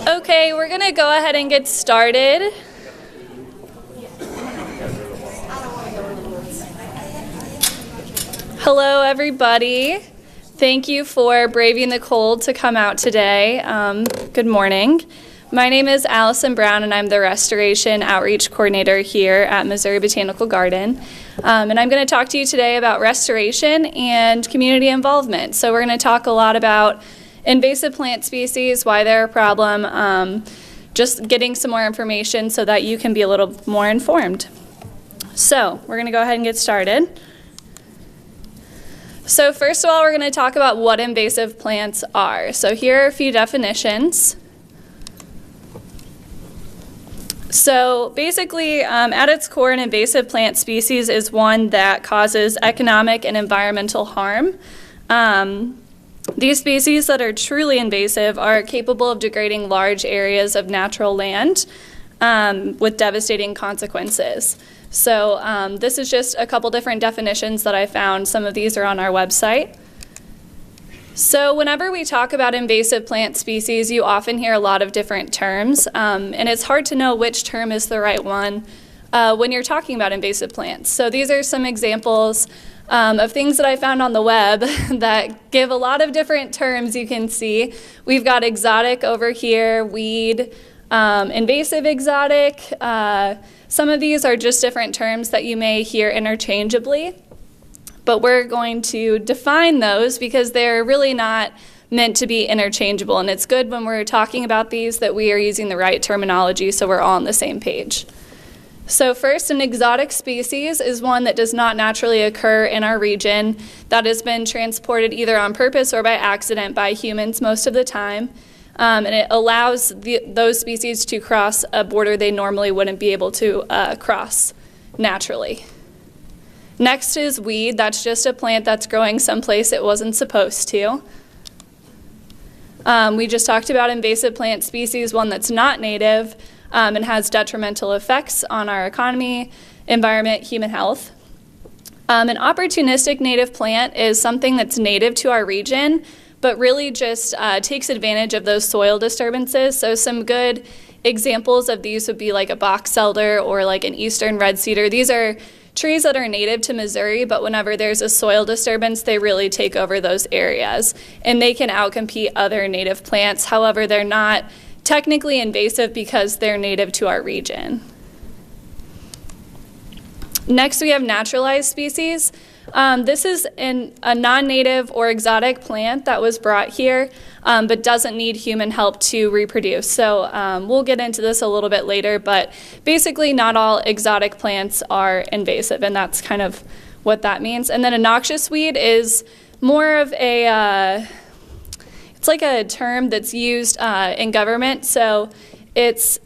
Okay, we're going to go ahead and get started. Hello, everybody. Thank you for braving the cold to come out today. Good morning. My name is Allison Brown, and I'm the Restoration Outreach Coordinator here at Missouri Botanical Garden. And I'm going to talk to you today about restoration and community involvement. So we're going to talk a lot about invasive plant species, why they're a problem, just getting some more information so that you can be a little more informed. So we're going to go ahead and get started. So first of all, we're going to talk about what invasive plants are. So here are a few definitions. So basically, at its core, an invasive plant species is one that causes economic and environmental harm. These species that are truly invasive are capable of degrading large areas of natural land with devastating consequences. So this is just a couple different definitions that I found. Some of these are on our website. So whenever we talk about invasive plant species, you often hear a lot of different terms, and it's hard to know which term is the right one when you're talking about invasive plants. So these are some examples of things that I found on the web that give a lot of different terms you can see. We've got exotic over here, weed, invasive exotic. Some of these are just different terms that you may hear interchangeably. But we're going to define those because they're really not meant to be interchangeable. And it's good when we're talking about these that we are using the right terminology so we're all on the same page. So first, an exotic species is one that does not naturally occur in our region, that has been transported either on purpose or by accident by humans most of the time. And it allows those species to cross a border they normally wouldn't be able to cross naturally. Next is weed. That's just a plant that's growing someplace it wasn't supposed to. We just talked about invasive plant species, one that's not native and has detrimental effects on our economy, environment, human health. An opportunistic native plant is something that's native to our region, but really just takes advantage of those soil disturbances. So some good examples of these would be like a box elder or like an eastern red cedar. These are trees that are native to Missouri, but whenever there's a soil disturbance, they really take over those areas, and they can outcompete other native plants. However, they're not technically invasive because they're native to our region. Next, we have naturalized species. This is a non-native or exotic plant that was brought here, but doesn't need human help to reproduce. So we'll get into this a little bit later, but basically not all exotic plants are invasive, and that's kind of what that means. And then a noxious weed is more of a, it's like a term that's used in government. So it's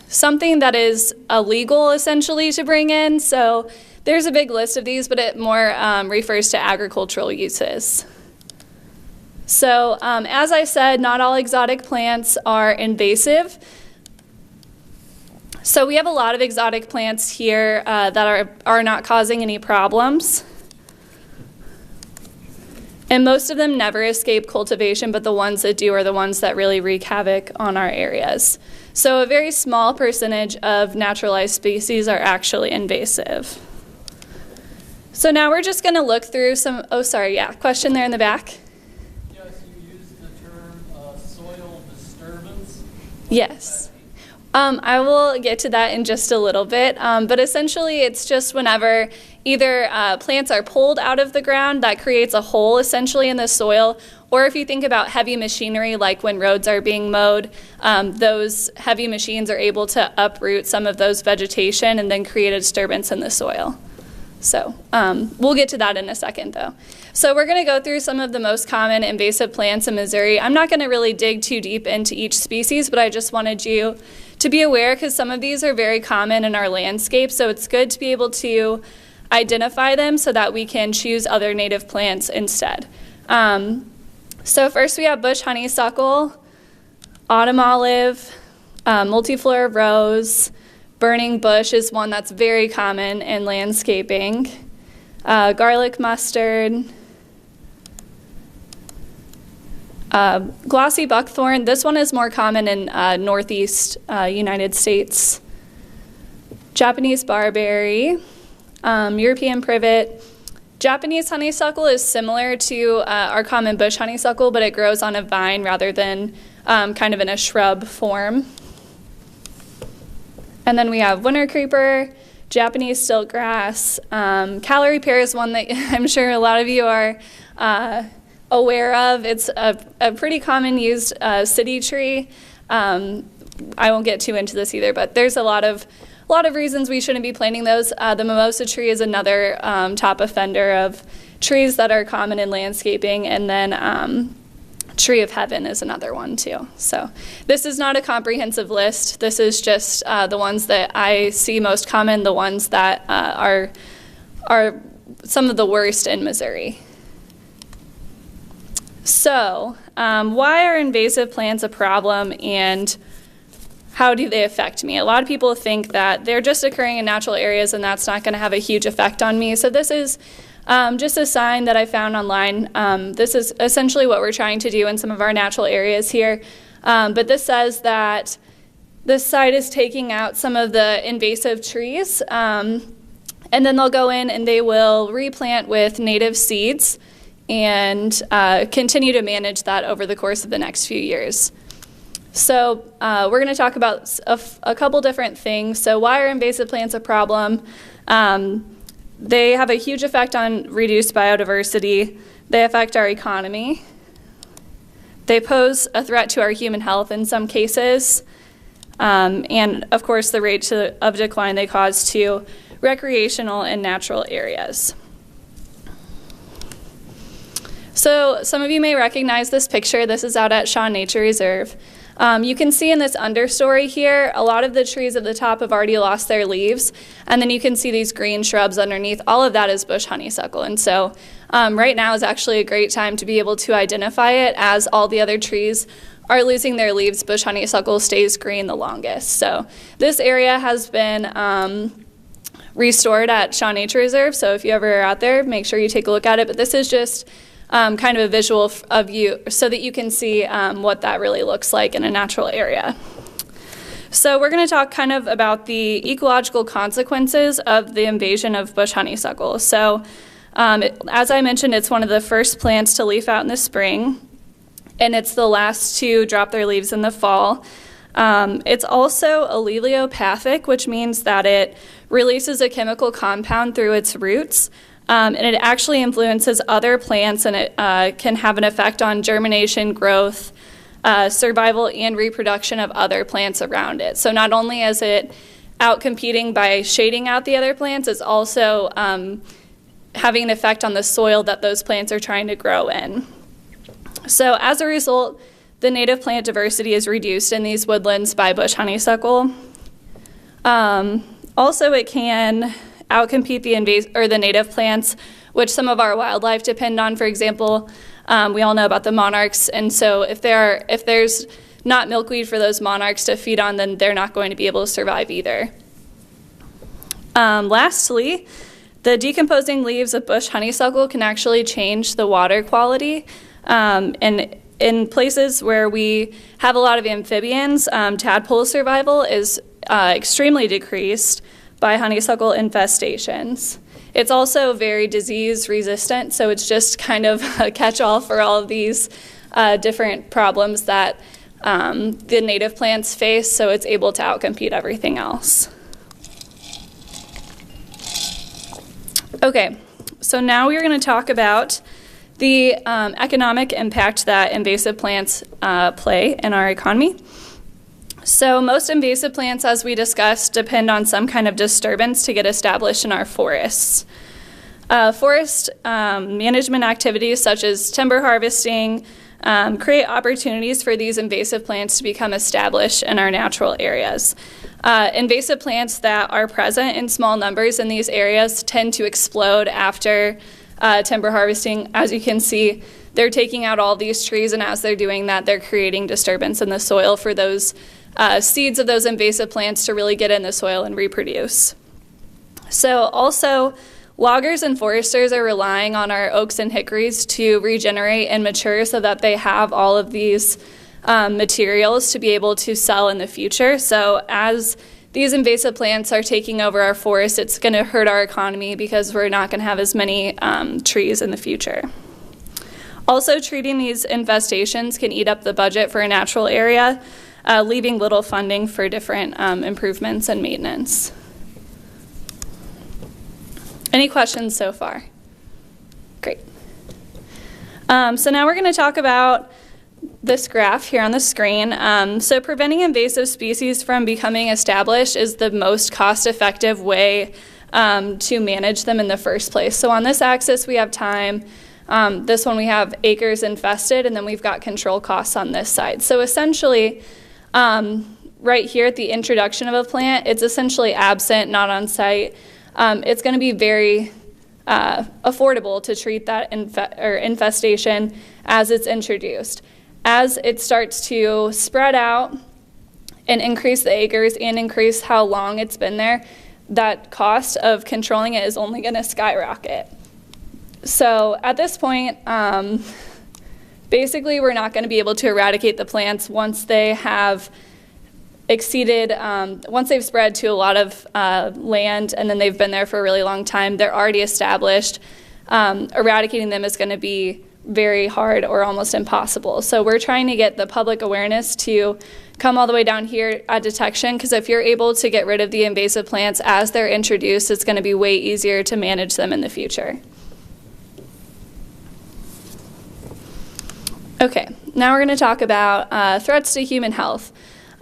something that is illegal essentially to bring in. So there's a big list of these, but it more refers to agricultural uses. So as I said, not all exotic plants are invasive. So we have a lot of exotic plants here that are not causing any problems. And most of them never escape cultivation, but the ones that do are the ones that really wreak havoc on our areas. So a very small percentage of naturalized species are actually invasive. So now we're just going to look through some, question there in the back? Yes, you used the term soil disturbance. Yes. I will get to that in just a little bit, but essentially it's just whenever either plants are pulled out of the ground, that creates a hole essentially in the soil, or if you think about heavy machinery, like when roads are being mowed, those heavy machines are able to uproot some of those vegetation and then create a disturbance in the soil. So we'll get to that in a second, though. So we're going to go through some of the most common invasive plants in Missouri. I'm not going to really dig too deep into each species, but I just wanted you to be aware because some of these are very common in our landscape, so it's good to be able to identify them so that we can choose other native plants instead. So first we have bush honeysuckle, autumn olive, multiflora rose. Burning bush is one that's very common in landscaping. Garlic mustard, Glossy buckthorn, this one is more common in northeast United States. Japanese barberry, European privet. Japanese honeysuckle is similar to our common bush honeysuckle, but it grows on a vine rather than kind of in a shrub form. And then we have winter creeper, Japanese stiltgrass. Calorie pear is one that I'm sure a lot of you are aware of. It's a pretty common used city tree. I won't get too into this either, but there's a lot of reasons we shouldn't be planting those. The mimosa tree is another top offender of trees that are common in landscaping, and then tree of heaven is another one too. So this is not a comprehensive list. This is just the ones that I see most common, the ones that are some of the worst in Missouri. So why are invasive plants a problem, and how do they affect me? A lot of people think that they're just occurring in natural areas and that's not going to have a huge effect on me. So this is just a sign that I found online. This is essentially what we're trying to do in some of our natural areas here. But this says that this site is taking out some of the invasive trees, and then they'll go in and they will replant with native seeds and continue to manage that over the course of the next few years. So we're going to talk about a couple different things. So why are invasive plants a problem? They have a huge effect on reduced biodiversity. They affect our economy. They pose a threat to our human health in some cases. And of course, the rate of decline they cause to recreational and natural areas. So some of you may recognize this picture. This is out at Shaw Nature Reserve. You can see in this understory here, a lot of the trees at the top have already lost their leaves, and then you can see these green shrubs underneath. All of that is bush honeysuckle, and so right now is actually a great time to be able to identify it. As all the other trees are losing their leaves, bush honeysuckle stays green the longest. So this area has been restored at Shaw Nature Reserve, so if you ever are out there, make sure you take a look at it. But this is just kind of a visual of you so that you can see what that really looks like in a natural area. So we're going to talk kind of about the ecological consequences of the invasion of bush honeysuckle. So as I mentioned, it's one of the first plants to leaf out in the spring, and it's the last to drop their leaves in the fall. It's also alleliopathic, which means that it releases a chemical compound through its roots. And it actually influences other plants, and it can have an effect on germination, growth, survival, and reproduction of other plants around it. So not only is it outcompeting by shading out the other plants, it's also having an effect on the soil that those plants are trying to grow in. So as a result, the native plant diversity is reduced in these woodlands by bush honeysuckle. Also, it can outcompete the native plants, which some of our wildlife depend on. For example, we all know about the monarchs, and so if there's not milkweed for those monarchs to feed on, then they're not going to be able to survive either. Lastly, the decomposing leaves of bush honeysuckle can actually change the water quality, and in places where we have a lot of amphibians, tadpole survival is extremely decreased by honeysuckle infestations. It's also very disease resistant, so it's just kind of a catch-all for all of these different problems that the native plants face, so it's able to outcompete everything else. Okay, so now we're going to talk about the economic impact that invasive plants play in our economy. So most invasive plants, as we discussed, depend on some kind of disturbance to get established in our forests. Forest management activities such as timber harvesting create opportunities for these invasive plants to become established in our natural areas. Invasive plants that are present in small numbers in these areas tend to explode after timber harvesting. As you can see, they're taking out all these trees, and as they're doing that, they're creating disturbance in the soil for those seeds of those invasive plants to really get in the soil and reproduce. So also, loggers and foresters are relying on our oaks and hickories to regenerate and mature so that they have all of these materials to be able to sell in the future. So as these invasive plants are taking over our forest, it's going to hurt our economy because we're not going to have as many trees in the future. Also, treating these infestations can eat up the budget for a natural area, leaving little funding for different improvements and maintenance. Any questions so far? Great. So now we're going to talk about this graph here on the screen. So preventing invasive species from becoming established is the most cost-effective way to manage them in the first place. So on this axis we have time, this one we have acres infested, and then we've got control costs on this side. So essentially, right here at the introduction of a plant, it's essentially absent, not on site. It's going to be very affordable to treat that infestation as it's introduced. As it starts to spread out and increase the acres and increase how long it's been there, that cost of controlling it is only going to skyrocket. So at this point, basically we're not going to be able to eradicate the plants once they have exceeded, once they've spread to a lot of land and then they've been there for a really long time. They're already established. Eradicating them is going to be very hard or almost impossible. So we're trying to get the public awareness to come all the way down here at detection, because if you're able to get rid of the invasive plants as they're introduced, it's going to be way easier to manage them in the future. Okay, now we're going to talk about threats to human health.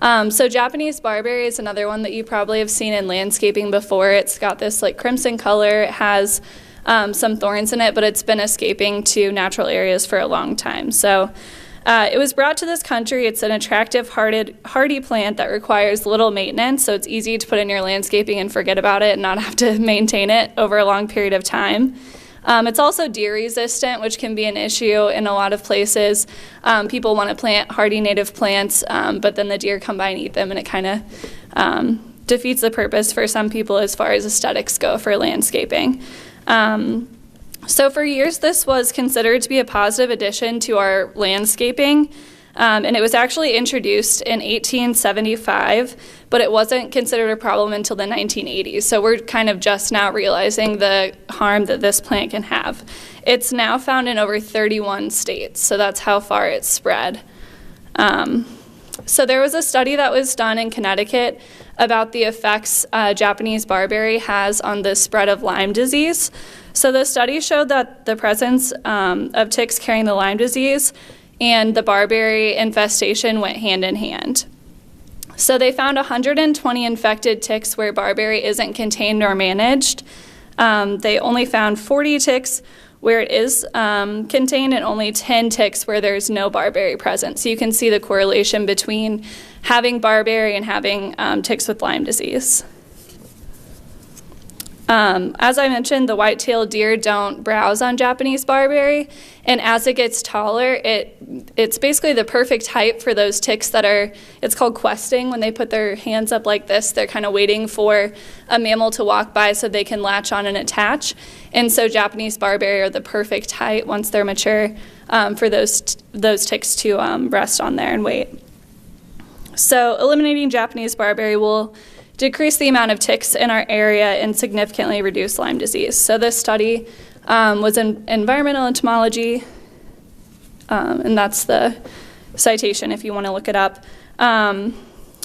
So Japanese barberry is another one that you probably have seen in landscaping before. It's got this like crimson color. It has some thorns in it, but it's been escaping to natural areas for a long time. So it was brought to this country. It's an attractive, hardy plant that requires little maintenance, so it's easy to put in your landscaping and forget about it and not have to maintain it over a long period of time. It's also deer resistant, which can be an issue in a lot of places. People want to plant hardy native plants, but then the deer come by and eat them, and it kind of defeats the purpose for some people as far as aesthetics go for landscaping. So for years, this was considered to be a positive addition to our landscaping, and it was actually introduced in 1875, but it wasn't considered a problem until the 1980s. So we're kind of just now realizing the harm that this plant can have. It's now found in over 31 states, so that's how far it's spread. So there was a study that was done in Connecticut about the effects Japanese barberry has on the spread of Lyme disease. So the study showed that the presence of ticks carrying the Lyme disease and the barberry infestation went hand in hand. So they found 120 infected ticks where barberry isn't contained or managed. They only found 40 ticks where it is contained and only 10 ticks where there's no barberry present. So you can see the correlation between having barberry and having ticks with Lyme disease. As I mentioned, the white-tailed deer don't browse on Japanese barberry, and as it gets taller, it's basically the perfect height for those ticks that are, it's called questing. When they put their hands up like this, they're kind of waiting for a mammal to walk by so they can latch on and attach. And so Japanese barberry are the perfect height once they're mature for those ticks to rest on there and wait. So eliminating Japanese barberry will decrease the amount of ticks in our area and significantly reduce Lyme disease. So this study was in environmental entomology, and that's the citation if you want to look it up.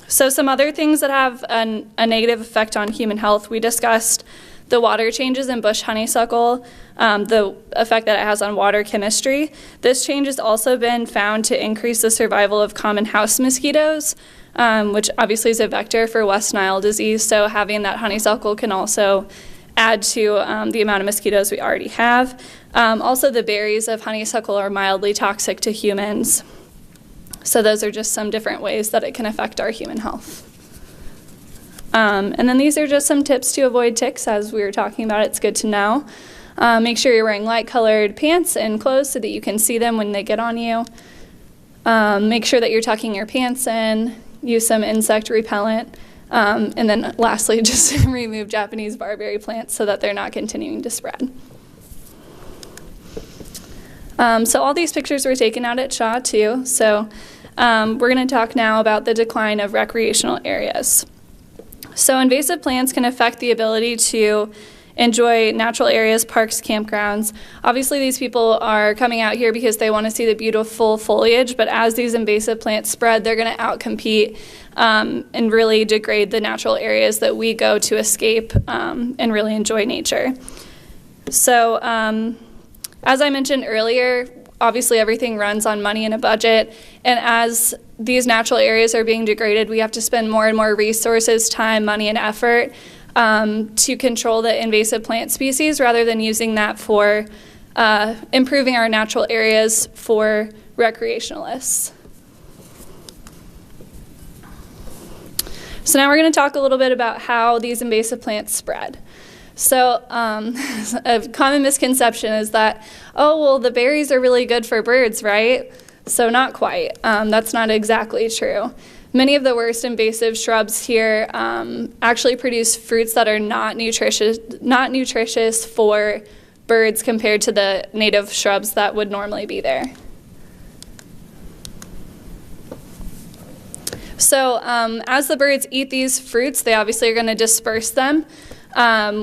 So some other things that have a negative effect on human health, we discussed the water changes in bush honeysuckle, the effect that it has on water chemistry. This change has also been found to increase the survival of common house mosquitoes, which obviously is a vector for West Nile disease, so having that honeysuckle can also add to the amount of mosquitoes we already have. Also, the berries of honeysuckle are mildly toxic to humans, so those are just some different ways that it can affect our human health. And then these are just some tips to avoid ticks. As we were talking about, it's good to know. Make sure you're wearing light-colored pants and clothes so that you can see them when they get on you. Make sure that you're tucking your pants in. Use some insect repellent. And then lastly, just remove Japanese barberry plants so that they're not continuing to spread. So all these pictures were taken out at Shaw too. So we're going to talk now about the decline of recreational areas. So invasive plants can affect the ability to enjoy natural areas, parks, campgrounds. Obviously, these people are coming out here because they want to see the beautiful foliage, but as these invasive plants spread, they're going to outcompete and really degrade the natural areas that we go to escape and really enjoy nature. So as I mentioned earlier, obviously everything runs on money and a budget, and as these natural areas are being degraded, we have to spend more and more resources, time, money, and effort to control the invasive plant species rather than using that for improving our natural areas for recreationalists. So now we're going to talk a little bit about how these invasive plants spread. So a common misconception is that, oh, well, the berries are really good for birds, right? So not quite. That's not exactly true. Many of the worst invasive shrubs here actually produce fruits that are not nutritious for birds compared to the native shrubs that would normally be there. So as the birds eat these fruits, they obviously are going to disperse them,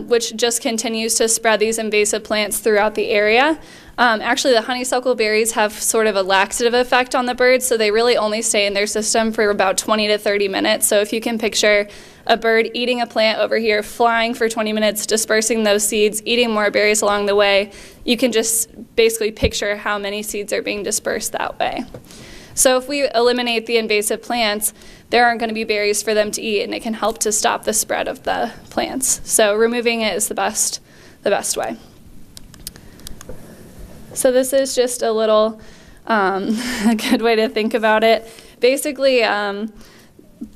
which just continues to spread these invasive plants throughout the area. Actually, the honeysuckle berries have sort of a laxative effect on the birds, so they really only stay in their system for about 20 to 30 minutes. So if you can picture a bird eating a plant over here, flying for 20 minutes, dispersing those seeds, eating more berries along the way, you can just basically picture how many seeds are being dispersed that way. So if we eliminate the invasive plants, there aren't going to be berries for them to eat, and it can help to stop the spread of the plants. So removing it is the best way. So this is just a little a good way to think about it. Basically,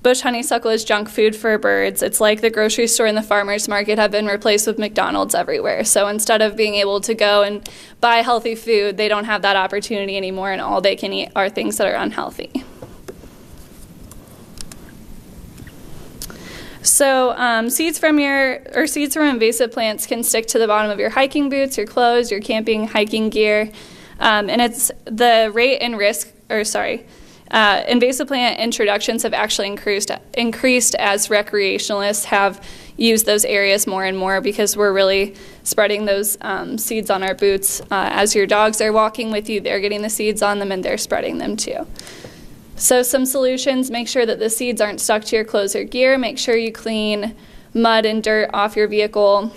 bush honeysuckle is junk food for birds. It's like the grocery store and the farmer's market have been replaced with McDonald's everywhere. So instead of being able to go and buy healthy food, they don't have that opportunity anymore, and all they can eat are things that are unhealthy. So seeds from invasive plants can stick to the bottom of your hiking boots, your clothes, your camping, hiking gear, and it's the rate and risk, invasive plant introductions have actually increased as recreationalists have used those areas more and more because we're really spreading those seeds on our boots. As your dogs are walking with you, they're getting the seeds on them and they're spreading them too. So some solutions: make sure that the seeds aren't stuck to your clothes or gear. Make sure you clean mud and dirt off your vehicle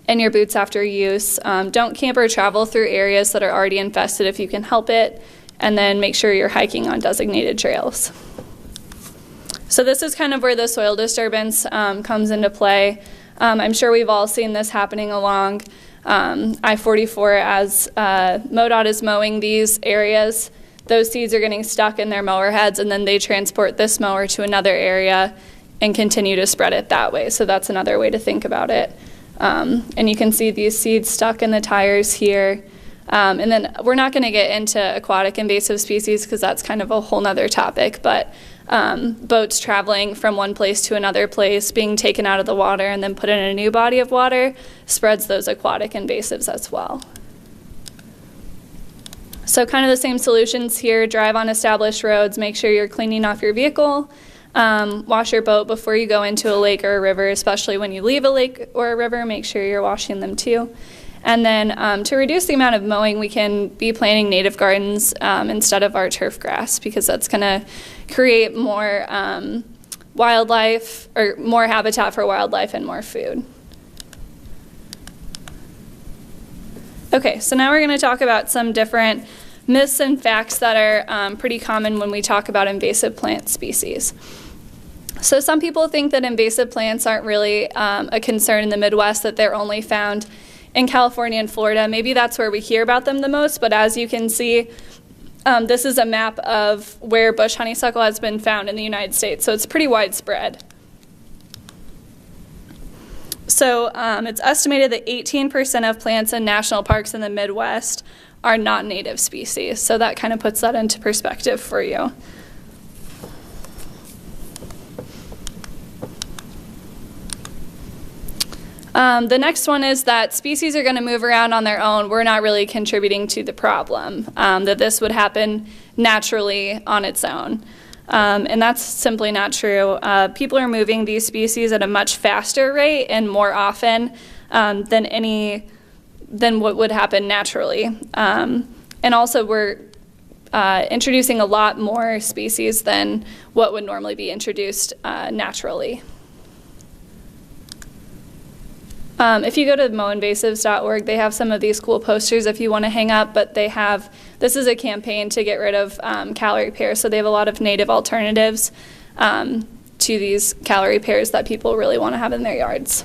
and your boots after use. Don't camp or travel through areas that are already infested if you can help it. And then make sure you're hiking on designated trails. So this is kind of where the soil disturbance comes into play. I'm sure we've all seen this happening along I-44 as MoDOT is mowing these areas. Those seeds are getting stuck in their mower heads, and then they transport this mower to another area and continue to spread it that way. So that's another way to think about it. And you can see these seeds stuck in the tires here. And then we're not going to get into aquatic invasive species because that's kind of a whole nother topic, but boats traveling from one place to another place, being taken out of the water and then put in a new body of water, spreads those aquatic invasives as well. So kind of the same solutions here: drive on established roads, make sure you're cleaning off your vehicle, wash your boat before you go into a lake or a river, especially when you leave a lake or a river, make sure you're washing them too. And then to reduce the amount of mowing, we can be planting native gardens instead of our turf grass, because that's going to create more wildlife, or more habitat for wildlife and more food. Okay, so now we're going to talk about some different myths and facts that are pretty common when we talk about invasive plant species. So some people think that invasive plants aren't really a concern in the Midwest, that they're only found in California and Florida. Maybe that's where we hear about them the most, but as you can see, this is a map of where bush honeysuckle has been found in the United States, so it's pretty widespread. So it's estimated that 18% of plants in national parks in the Midwest are not native species, so that kind of puts that into perspective for you. The next one is that species are going to move around on their own. We're not really contributing to the problem, that this would happen naturally on its own. And that's simply not true. People are moving these species at a much faster rate and more often than what would happen naturally. And also we're introducing a lot more species than what would normally be introduced naturally. If you go to moinvasives.org, they have some of these cool posters if you want to hang up, but this is a campaign to get rid of calorie pears, so they have a lot of native alternatives to these calorie pears that people really want to have in their yards.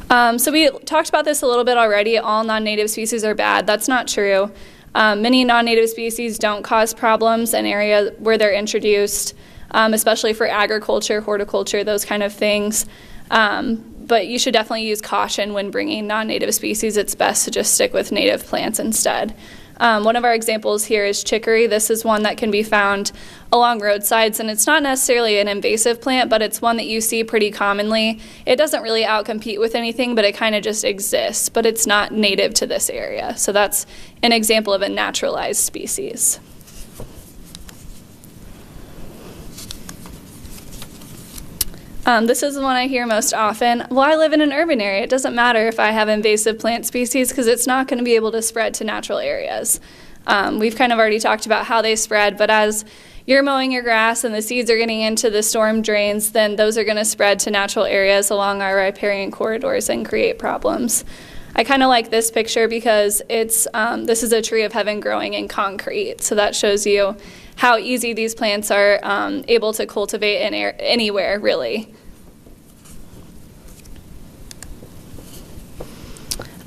So we talked about this a little bit already. All non-native species are bad. That's not true. Many non-native species don't cause problems in areas where they're introduced, especially for agriculture, horticulture, those kind of things. But you should definitely use caution when bringing non-native species. It's best to just stick with native plants instead. One of our examples here is chicory. This is one that can be found along roadsides, and it's not necessarily an invasive plant, but it's one that you see pretty commonly. It doesn't really outcompete with anything, but it kind of just exists, but it's not native to this area. So that's an example of a naturalized species. This is the one I hear most often. Well, I live in an urban area. It doesn't matter if I have invasive plant species because it's not going to be able to spread to natural areas. We've kind of already talked about how they spread, but as you're mowing your grass and the seeds are getting into the storm drains, then those are going to spread to natural areas along our riparian corridors and create problems. I kind of like this picture because this is a tree of heaven growing in concrete, so that shows you how easy these plants are able to cultivate anywhere, really.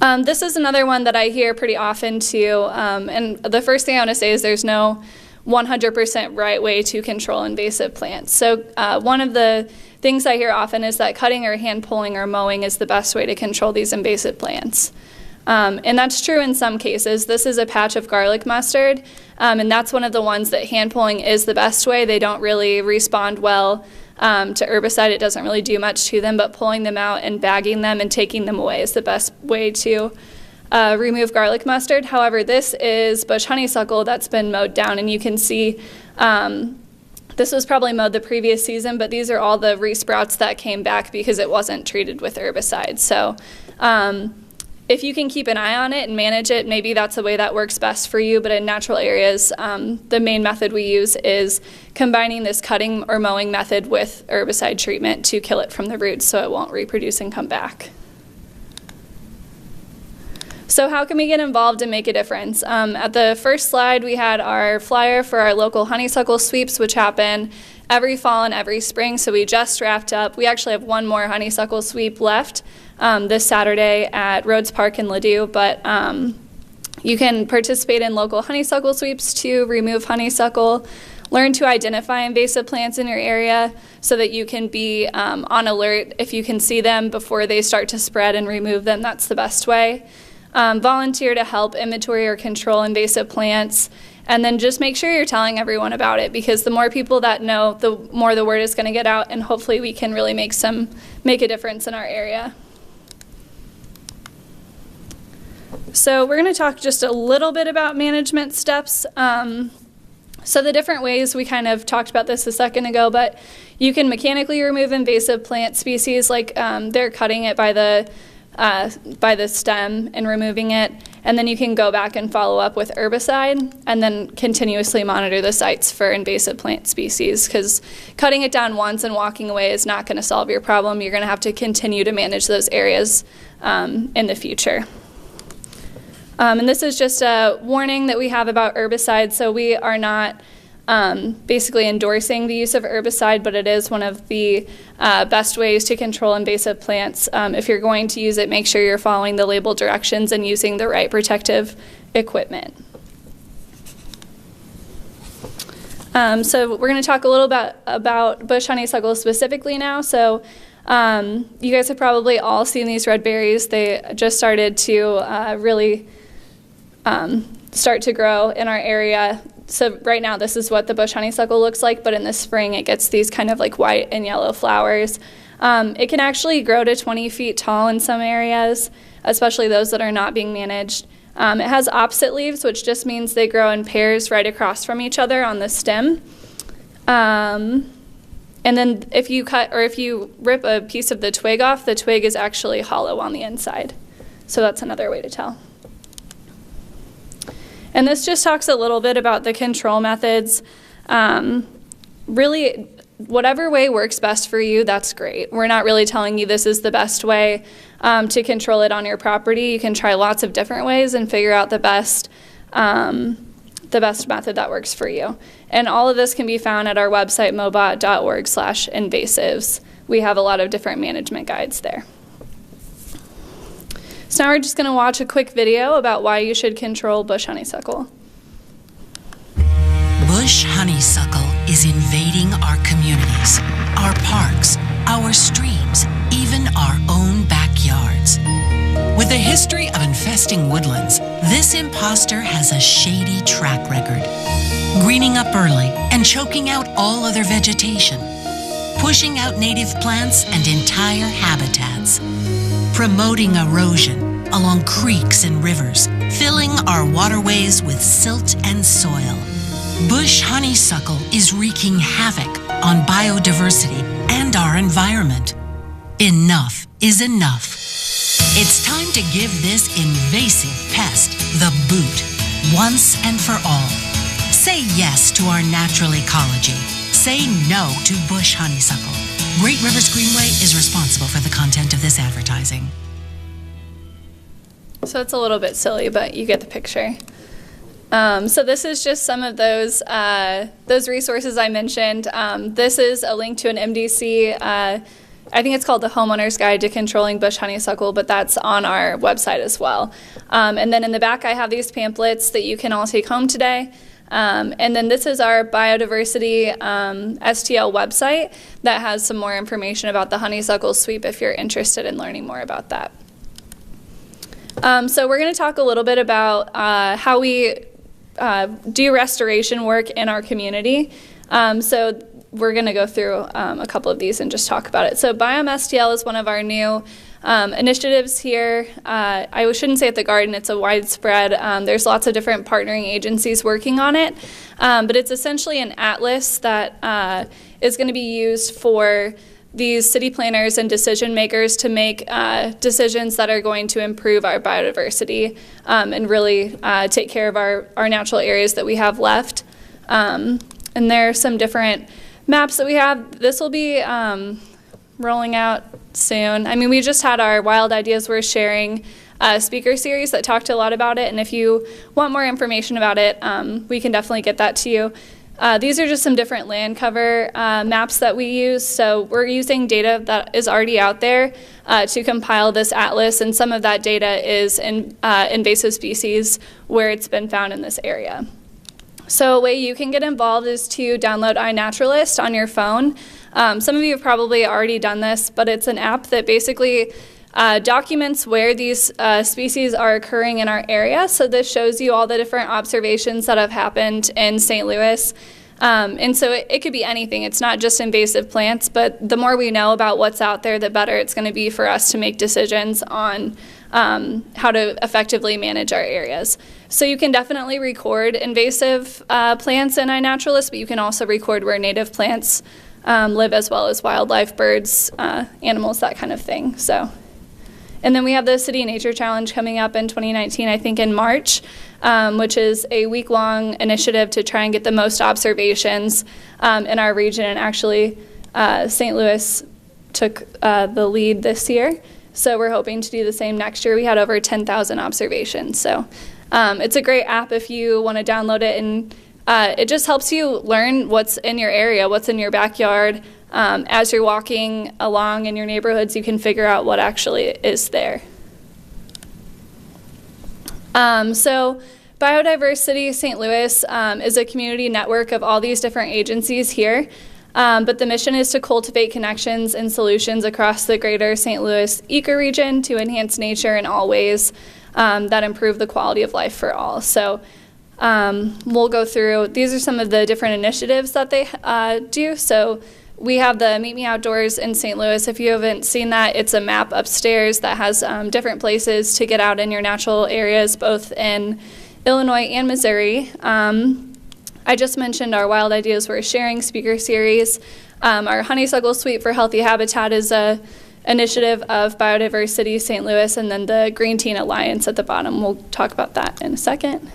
This is another one that I hear pretty often too, and the first thing I want to say is there's no 100% right way to control invasive plants. So one of the things I hear often is that cutting or hand pulling or mowing is the best way to control these invasive plants. And that's true in some cases. This is a patch of garlic mustard, and that's one of the ones that hand pulling is the best way. They don't really respond well to herbicide. It doesn't really do much to them, but pulling them out and bagging them and taking them away is the best way to remove garlic mustard. However, this is bush honeysuckle that's been mowed down, and you can see this was probably mowed the previous season, but these are all the resprouts that came back because it wasn't treated with herbicide. So if you can keep an eye on it and manage it, maybe that's the way that works best for you. But in natural areas, the main method we use is combining this cutting or mowing method with herbicide treatment to kill it from the roots so it won't reproduce and come back. So how can we get involved and make a difference? At the first slide, we had our flyer for our local honeysuckle sweeps, which happen every fall and every spring. So we just wrapped up. We actually have one more honeysuckle sweep left this Saturday at Rhodes Park in Ladue. But you can participate in local honeysuckle sweeps to remove honeysuckle. Learn to identify invasive plants in your area so that you can be on alert if you can see them before they start to spread and remove them. That's the best way. Volunteer to help inventory or control invasive plants, and then just make sure you're telling everyone about it, because the more people that know, the more the word is going to get out, and hopefully we can really make a difference in our area. So we're going to talk just a little bit about management steps. So the different ways, we kind of talked about this a second ago, but you can mechanically remove invasive plant species, like they're cutting it by the stem and removing it, and then you can go back and follow up with herbicide and then continuously monitor the sites for invasive plant species, because cutting it down once and walking away is not going to solve your problem. You're going to have to continue to manage those areas in the future. And this is just a warning that we have about herbicide. So we are not basically endorsing the use of herbicide, but it is one of the best ways to control invasive plants. If you're going to use it, make sure you're following the label directions and using the right protective equipment. So we're going to talk a little bit about bush honeysuckle specifically now. So you guys have probably all seen these red berries. They just started to really start to grow in our area. So right now this is what the bush honeysuckle looks like, but in the spring it gets these kind of like white and yellow flowers. It can actually grow to 20 feet tall in some areas, especially those that are not being managed. It has opposite leaves, which just means they grow in pairs right across from each other on the stem. And then if you cut or if you rip a piece of the twig off, the twig is actually hollow on the inside. So that's another way to tell. And this just talks a little bit about the control methods. Really, whatever way works best for you, that's great. We're not really telling you this is the best way to control it on your property. You can try lots of different ways and figure out the best method that works for you. And all of this can be found at our website, mobot.org/invasives. We have a lot of different management guides there. So now we're just going to watch a quick video about why you should control bush honeysuckle. Bush honeysuckle is invading our communities, our parks, our streams, even our own backyards. With a history of infesting woodlands, this imposter has a shady track record, greening up early and choking out all other vegetation, pushing out native plants and entire habitats, promoting erosion along creeks and rivers, filling our waterways with silt and soil. Bush honeysuckle is wreaking havoc on biodiversity and our environment. Enough is enough. It's time to give this invasive pest the boot, once and for all. Say yes to our natural ecology. Say no to bush honeysuckle. Great Rivers Greenway is responsible for the content of this advertising. So it's a little bit silly, but you get the picture. So this is just some of those resources I mentioned. This is a link to an MDC. I think it's called the Homeowner's Guide to Controlling Bush Honeysuckle, but that's on our website as well. And then in the back I have these pamphlets that you can all take home today. And then this is our biodiversity STL website that has some more information about the honeysuckle sweep if you're interested in learning more about that. So we're going to talk a little bit about how we do restoration work in our community. So we're going to go through a couple of these and just talk about it. So Biome STL is one of our new initiatives here. I shouldn't say at the garden, it's a widespread. There's lots of different partnering agencies working on it, but it's essentially an atlas that is going to be used for these city planners and decision makers to make decisions that are going to improve our biodiversity and really take care of our natural areas that we have left. And there are some different maps that we have. This will be rolling out soon. I mean, we just had our Wild Ideas We're Sharing speaker series that talked a lot about it, and if you want more information about it, we can definitely get that to you. These are just some different land cover maps that we use. So we're using data that is already out there to compile this atlas, and some of that data is in invasive species where it's been found in this area. So a way you can get involved is to download iNaturalist on your phone. Some of you have probably already done this, but it's an app that basically documents where these species are occurring in our area. So this shows you all the different observations that have happened in St. Louis. And so it could be anything. It's not just invasive plants, but the more we know about what's out there, the better it's going to be for us to make decisions on how to effectively manage our areas. So you can definitely record invasive plants in iNaturalist, but you can also record where native plants live, as well as wildlife, birds, animals, that kind of thing. So. And then we have the City Nature Challenge coming up in 2019, I think in March, which is a week-long initiative to try and get the most observations in our region. And actually, St. Louis took the lead this year, so we're hoping to do the same next year. We had over 10,000 observations. So it's a great app if you want to download it, and it just helps you learn what's in your area, what's in your backyard. As you're walking along in your neighborhoods, you can figure out what actually is there. So Biodiversity St. Louis is a community network of all these different agencies here, but the mission is to cultivate connections and solutions across the greater St. Louis ecoregion to enhance nature in all ways that improve the quality of life for all. So we'll go through, these are some of the different initiatives that they do. So we have the Meet Me Outdoors in St. Louis. If you haven't seen that, it's a map upstairs that has different places to get out in your natural areas, both in Illinois and Missouri. I just mentioned our Wild Ideas We're Sharing speaker series. Our Honeysuckle Suite for Healthy Habitat is a initiative of Biodiversity St. Louis, and then the Green Teen Alliance at the bottom. We'll talk about that in a second.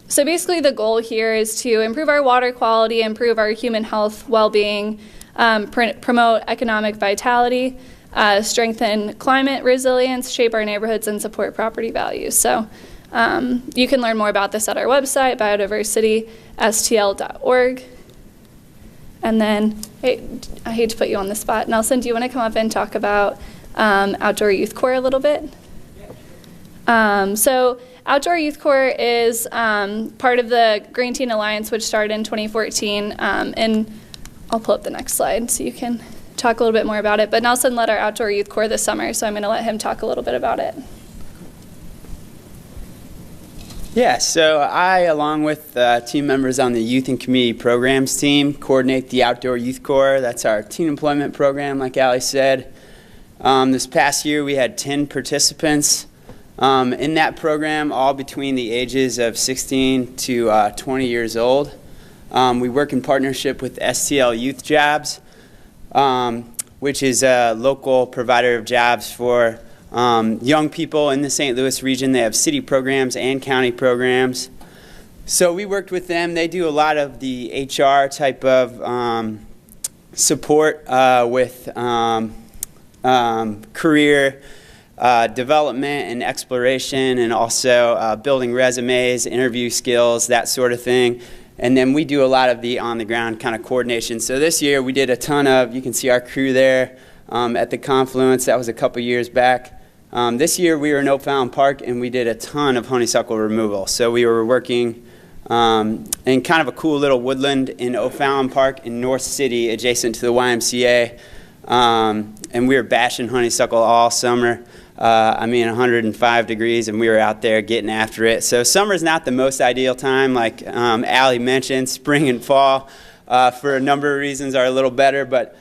So basically the goal here is to improve our water quality, improve our human health, well-being, promote economic vitality, strengthen climate resilience, shape our neighborhoods, and support property values. So you can learn more about this at our website, biodiversitystl.org. And then, I hate to put you on the spot. Nelson, do you want to come up and talk about Outdoor Youth Corps a little bit? So Outdoor Youth Corps is part of the Green Teen Alliance, which started in 2014. And I'll pull up the next slide so you can talk a little bit more about it. But Nelson led our Outdoor Youth Corps this summer, so I'm going to let him talk a little bit about it. Yeah, so I, along with team members on the Youth and Community Programs team, coordinate the Outdoor Youth Corps. That's our teen employment program, like Allie said. This past year, we had 10 participants in that program, all between the ages of 16 to 20 years old. We work in partnership with STL Youth Jobs, which is a local provider of jobs for young people in the St. Louis region. They have city programs and county programs. So we worked with them. They do a lot of the HR type of support with career development and exploration, and also building resumes, interview skills, that sort of thing. And then we do a lot of the on-the-ground kind of coordination. So this year we did a ton of, you can see our crew there at the Confluence. That was a couple years back. This year we were in O'Fallon Park and we did a ton of honeysuckle removal. So we were working in kind of a cool little woodland in O'Fallon Park in North City, adjacent to the YMCA. And we were bashing honeysuckle all summer. 105 degrees, and we were out there getting after it. So summer's not the most ideal time, like Allie mentioned. Spring and fall, for a number of reasons, are a little better, but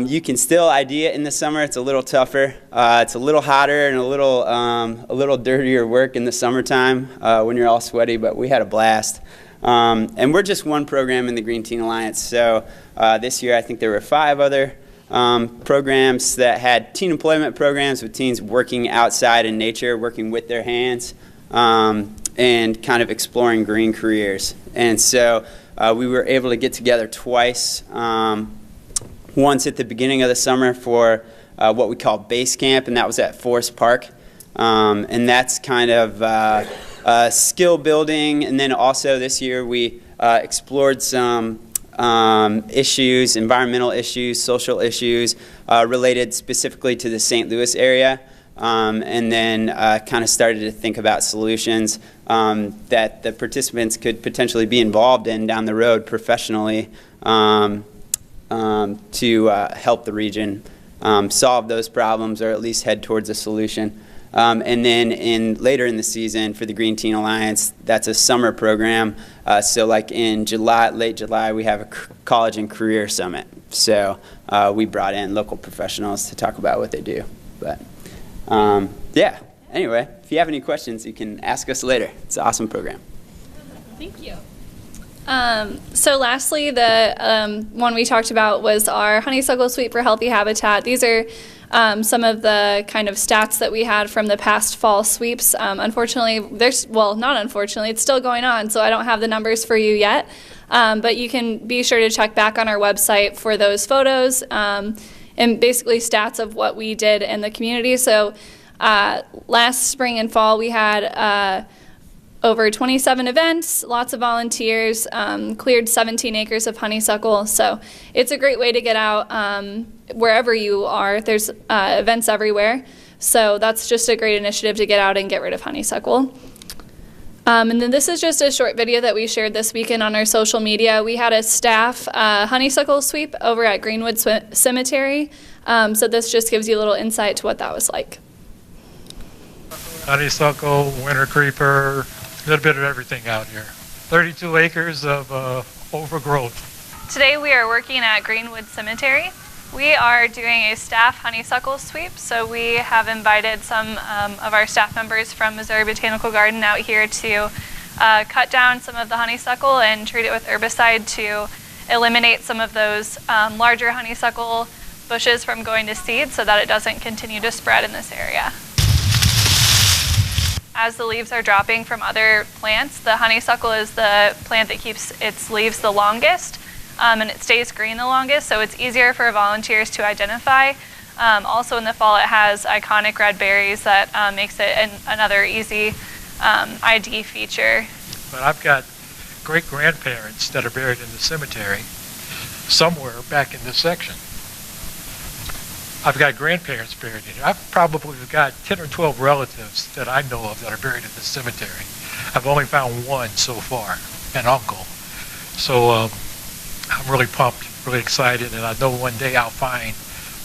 you can still ID it in the summer. It's a little tougher. It's a little hotter and a little dirtier work in the summertime when you're all sweaty, but we had a blast. And we're just one program in the Green Teen Alliance. So this year I think there were 5 other programs that had teen employment programs with teens working outside in nature, working with their hands, and kind of exploring green careers. And so we were able to get together twice, once at the beginning of the summer for what we call base camp, and that was at Forest Park. And that's kind of skill building. And then also this year we explored some issues, environmental issues, social issues related specifically to the St. Louis area, and then kind of started to think about solutions that the participants could potentially be involved in down the road professionally to help the region solve those problems, or at least head towards a solution. And then later in the season for the Green Teen Alliance, that's a summer program. So like in July, late July, we have a college and career summit. So we brought in local professionals to talk about what they do. But yeah, anyway, if you have any questions, you can ask us later. It's an awesome program. Thank you. So lastly, the one we talked about was our Honeysuckle Suite for Healthy Habitat. These are some of the kind of stats that we had from the past fall sweeps. Unfortunately, not unfortunately, it's still going on, so I don't have the numbers for you yet. But you can be sure to check back on our website for those photos and basically stats of what we did in the community. So last spring and fall, we had over 27 events, lots of volunteers, cleared 17 acres of honeysuckle. So it's a great way to get out wherever you are. There's events everywhere. So that's just a great initiative to get out and get rid of honeysuckle. And then this is just a short video that we shared this weekend on our social media. We had a staff honeysuckle sweep over at Greenwood Cemetery. So this just gives you a little insight to what that was like. Honeysuckle, winter creeper, a little bit of everything out here. 32 acres of overgrowth. Today we are working at Greenwood Cemetery. We are doing a staff honeysuckle sweep, so we have invited some of our staff members from Missouri Botanical Garden out here to cut down some of the honeysuckle and treat it with herbicide to eliminate some of those larger honeysuckle bushes from going to seed so that it doesn't continue to spread in this area. As the leaves are dropping from other plants, the honeysuckle is the plant that keeps its leaves the longest, and it stays green the longest, so it's easier for volunteers to identify. Also in the fall, it has iconic red berries that makes it another easy ID feature. But I've got great-grandparents that are buried in the cemetery somewhere back in this section. I've got grandparents buried in here. I've probably got 10 or 12 relatives that I know of that are buried in the cemetery. I've only found one so far, an uncle. So I'm really pumped, really excited, and I know one day I'll find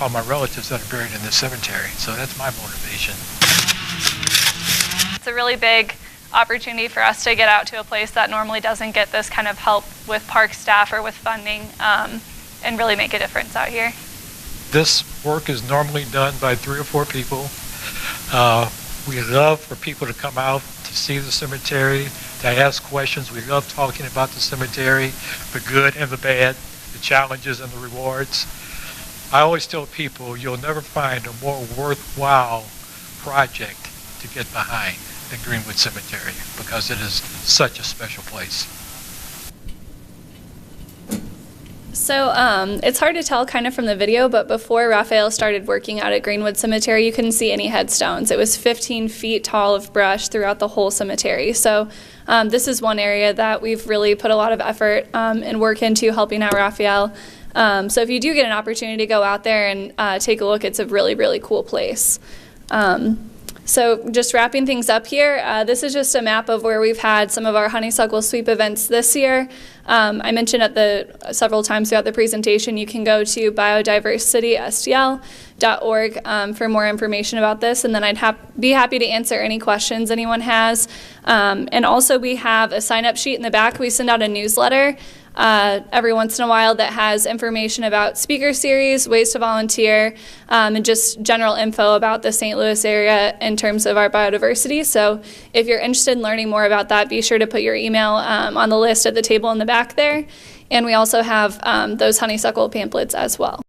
all my relatives that are buried in the cemetery. So that's my motivation. It's a really big opportunity for us to get out to a place that normally doesn't get this kind of help with park staff or with funding, and really make a difference out here. This work is normally done by 3 or 4 people. We love for people to come out to see the cemetery, to ask questions. We love talking about the cemetery, the good and the bad, the challenges and the rewards. I always tell people you'll never find a more worthwhile project to get behind than Greenwood Cemetery, because it is such a special place. So it's hard to tell kind of from the video, but before Raphael started working out at Greenwood Cemetery, you couldn't see any headstones. It was 15 feet tall of brush throughout the whole cemetery. So this is one area that we've really put a lot of effort and work into helping out Raphael. So if you do get an opportunity to go out there and take a look, it's a really, really cool place. So just wrapping things up here, this is just a map of where we've had some of our honeysuckle sweep events this year. I mentioned several times throughout the presentation, you can go to biodiversitysdl.org for more information about this, and then I'd be happy to answer any questions anyone has. And also we have a sign-up sheet in the back. We send out a newsletter every once in a while that has information about speaker series, ways to volunteer, and just general info about the St. Louis area in terms of our biodiversity. So if you're interested in learning more about that, be sure to put your email on the list at the table in the back there. And we also have those honeysuckle pamphlets as well.